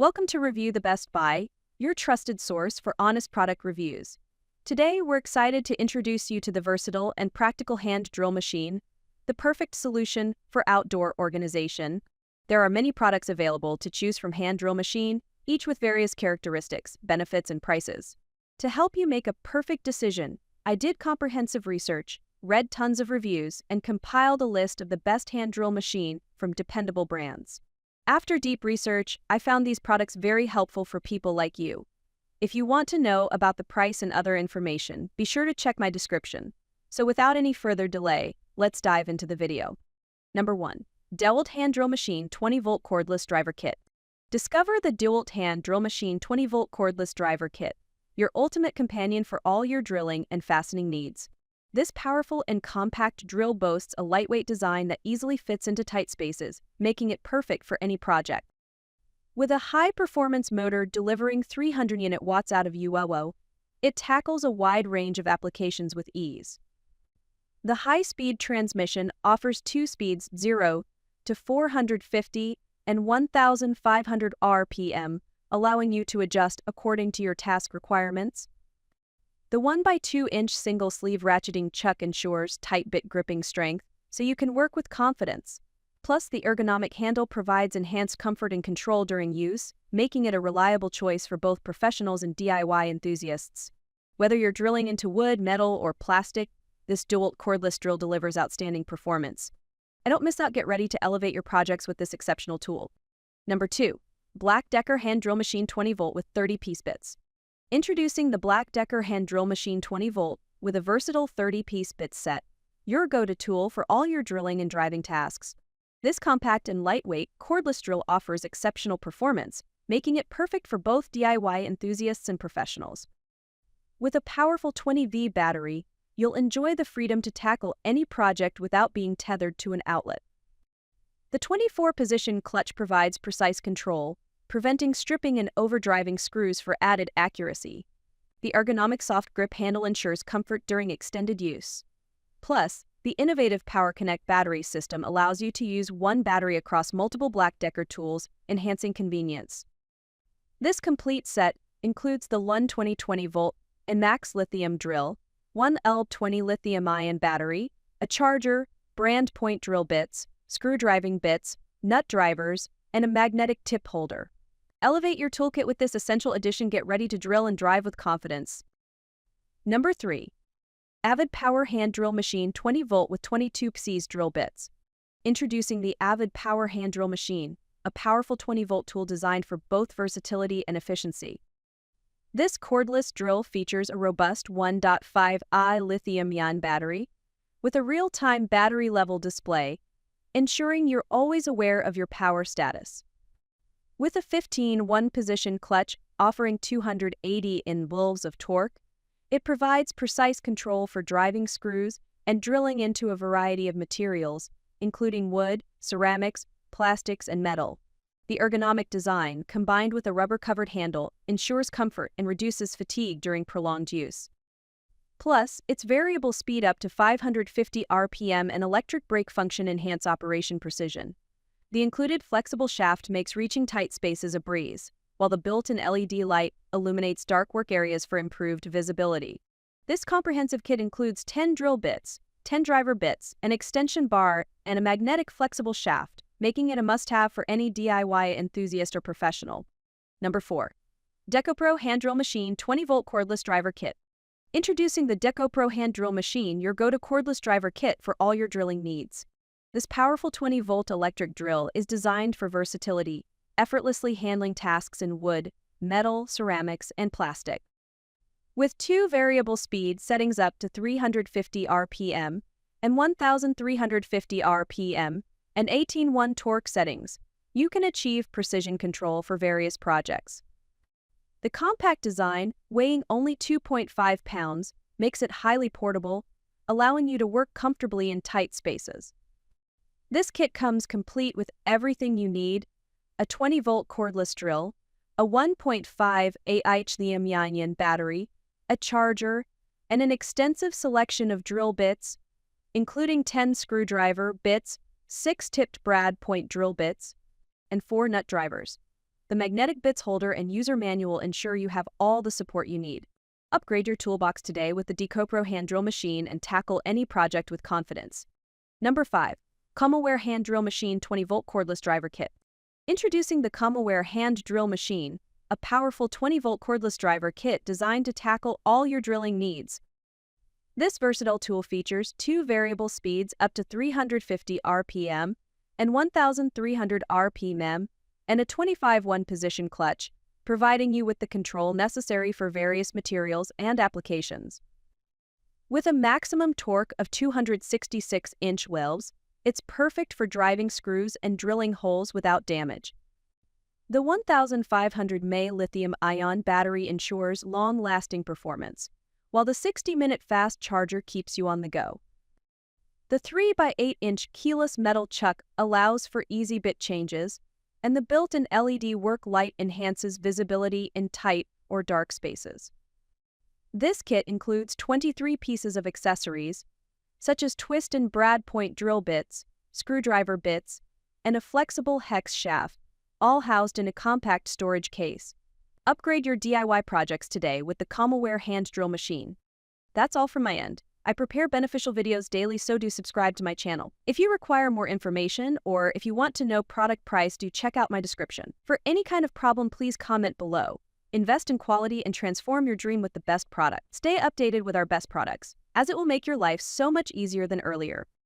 Welcome to Review the Best Buy, your trusted source for honest product reviews. Today, we're excited to introduce you to the versatile and practical hand drill machine, the perfect solution for outdoor organization. There are many products available to choose from hand drill machine, each with various characteristics, benefits, and prices. To help you make a perfect decision, I did comprehensive research, read tons of reviews, and compiled a list of the best hand drill machine from dependable brands. After deep research, I found these products very helpful for people like you. If you want to know about the price and other information, be sure to check my description. So without any further delay, let's dive into the video. Number 1. DEWALT Hand Drill Machine 20-Volt Cordless Driver Kit. Discover the DEWALT Hand Drill Machine 20-Volt Cordless Driver Kit, your ultimate companion for all your drilling and fastening needs. This powerful and compact drill boasts a lightweight design that easily fits into tight spaces, making it perfect for any project. With a high-performance motor delivering 300 unit watts out of ULO, it tackles a wide range of applications with ease. The high-speed transmission offers 2 speeds 0 to 450 and 1,500 RPM, allowing you to adjust according to your task requirements. The 1x2-inch single-sleeve ratcheting chuck ensures tight bit gripping strength, so you can work with confidence. Plus, the ergonomic handle provides enhanced comfort and control during use, making it a reliable choice for both professionals and DIY enthusiasts. Whether you're drilling into wood, metal, or plastic, this DEWALT cordless drill delivers outstanding performance. Don't miss out. Get ready to elevate your projects with this exceptional tool. Number 2. Black Decker Hand Drill Machine 20-Volt with 30-piece bits. Introducing the Black Decker Hand Drill Machine 20-Volt with a versatile 30-piece bit set, your go-to tool for all your drilling and driving tasks. This compact and lightweight cordless drill offers exceptional performance, making it perfect for both DIY enthusiasts and professionals. With a powerful 20V battery, you'll enjoy the freedom to tackle any project without being tethered to an outlet. The 24-position clutch provides precise control, preventing stripping and overdriving screws for added accuracy. The ergonomic soft grip handle ensures comfort during extended use. Plus, the innovative Power Connect battery system allows you to use one battery across multiple Black Decker tools, enhancing convenience. This complete set includes the LUN 20-20-Volt and Max lithium drill, one L20 lithium-ion battery, a charger, brand point drill bits, screw-driving bits, nut drivers, and a magnetic tip holder. Elevate your toolkit with this essential addition. Get ready to drill and drive with confidence. Number 3. AVID Power Hand Drill Machine 20-Volt with 22 drill bits. Introducing the AVID Power Hand Drill Machine, a powerful 20-volt tool designed for both versatility and efficiency. This cordless drill features a robust 1.5i lithium-ion battery with a real-time battery level display, ensuring you're always aware of your power status. With a 15 one-position clutch offering 280 Nm of torque, it provides precise control for driving screws and drilling into a variety of materials, including wood, ceramics, plastics, and metal. The ergonomic design, combined with a rubber-covered handle, ensures comfort and reduces fatigue during prolonged use. Plus, its variable speed up to 550 RPM and electric brake function enhance operation precision. The included flexible shaft makes reaching tight spaces a breeze, while the built-in LED light illuminates dark work areas for improved visibility. This comprehensive kit includes 10 drill bits, 10 driver bits, an extension bar, and a magnetic flexible shaft, making it a must-have for any DIY enthusiast or professional. Number 4. DEKOPRO Hand Drill Machine 20-Volt Cordless Driver Kit. Introducing the DEKOPRO Hand Drill Machine, your go-to cordless driver kit for all your drilling needs. This powerful 20-volt electric drill is designed for versatility, effortlessly handling tasks in wood, metal, ceramics, and plastic. With 2 variable speed settings up to 350 RPM and 1,350 RPM and 18-1 torque settings, you can achieve precision control for various projects. The compact design, weighing only 2.5 pounds, makes it highly portable, allowing you to work comfortably in tight spaces. This kit comes complete with everything you need: a 20-volt cordless drill, a 1.5Ah lithium-ion battery, a charger, and an extensive selection of drill bits, including 10 screwdriver bits, 6 tipped brad point drill bits, and 4 nut drivers. The magnetic bits holder and user manual ensure you have all the support you need. Upgrade your toolbox today with the DEKOPRO hand drill machine and tackle any project with confidence. Number 5. COMOWARE Hand Drill Machine 20-volt Cordless Driver Kit. Introducing the COMOWARE Hand Drill Machine, a powerful 20-volt cordless driver kit designed to tackle all your drilling needs. This versatile tool features 2 variable speeds up to 350 RPM and 1,300 RPM and a 25 one-position clutch, providing you with the control necessary for various materials and applications. With a maximum torque of 266-inch welds, it's perfect for driving screws and drilling holes without damage. The 1,500 mAh lithium-ion battery ensures long-lasting performance, while the 60-minute fast charger keeps you on the go. The 3x8-inch keyless metal chuck allows for easy bit changes, and the built-in LED work light enhances visibility in tight or dark spaces. This kit includes 23 pieces of accessories, such as twist and brad point drill bits, screwdriver bits, and a flexible hex shaft, all housed in a compact storage case. Upgrade your DIY projects today with the COMOWARE hand drill machine. That's all from my end. I prepare beneficial videos daily, so do subscribe to my channel. If you require more information or if you want to know product price, do check out my description. For any kind of problem, please comment below. Invest in quality and transform your dream with the best product. Stay updated with our best products, as it will make your life so much easier than earlier.